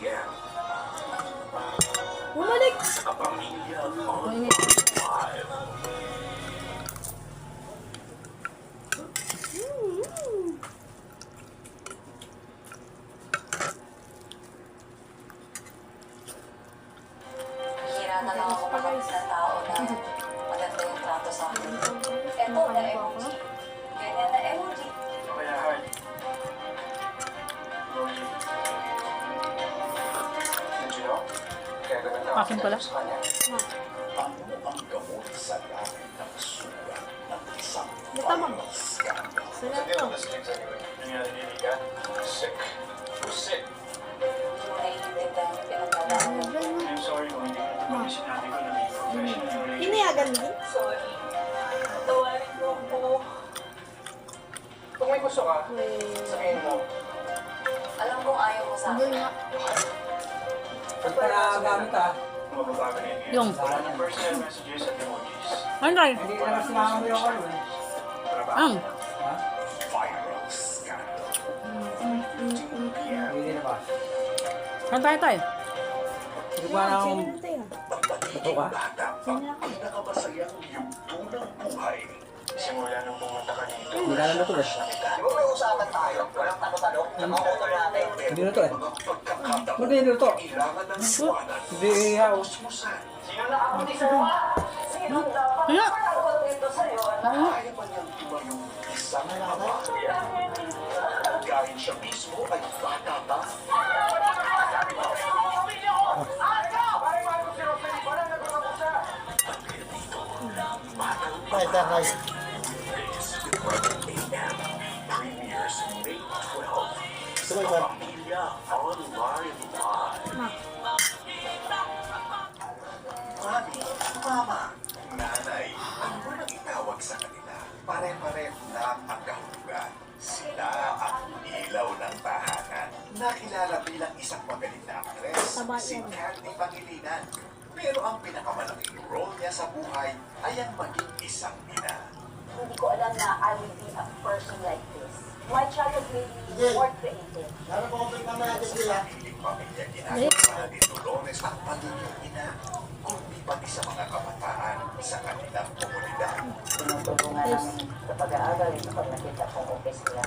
p.m. Bumalik! Sa Pamilya on Bumalik. 5. Hira na lang ako makamit ng tao na maganda yung trato sa akin. Eto na emoji. Ganyan na emoji. Kaya hard. Did you know? Kaya gaganda Akin pala. sa kanya. Ano ang gamot sa lahat ng sugat ng isang Tama. viral scandal? Sarap Sa to. deal sleeps anyway. Nangyari ni Nika? Sick. Who's sick? Naiintindihan yung pinagdadaan mo. I'm sorry kung hindi ko naman sinabi ko na may professional relationship. Pinayagan din? Sorry. Tawarin mo ako. Kung may gusto ka, sabihin mo. Alam kong ayaw mo sa Hindi akin. nga. Pag para gamit Mababago na yun. Yung. Walang personal messages at emojis. Ano tayo? hindi ka na sinama mo yung ano. Trabaho. Ang. Ha? Viral scandal. 2 p.m. Hindi na ba? Ano tayo? Hindi ba na akong Pagdating ba? bata ang pinakamasayang yugto ng buhay. Simula nung pumunta ka dito, Hindi na na to eh. Di ba may usapan tayo? Walang tanong-tanong. Nakakotol natin. Hindi na to eh. mga pagkakataon Hindi na to. kailangan ng liwanag Hindi ihaw. musmusan. Sino na ako ni Sir Juan? Sino dapat Kaya. ako dito sa'yo? Kaya pa niyang tumayong isang ama. Kahit siya mismo ay bata pa. Premieres May 12 sa Pamilya Online Live. Mami, mama, nanay, ano mo nang itawag sa kanila? Pare-pareho lang ang kahulugan. Sila ang ilaw ng tahanan. Nakilala bilang isang magaling na aktres, si Candy Pangilinan. Pero ang pinakamalaking role niya sa buhay ay ang maging isang ina. Hindi ko alam na I will be a person like this. My childhood made me more creative. Sa sariling pamilya ginagawa ni Dolores ang pagiging ina, kundi pati sa mga kabataan sa kanilang komunidad. Tinutulungan namin sa pag-aaral kapag nakita kong okay sila.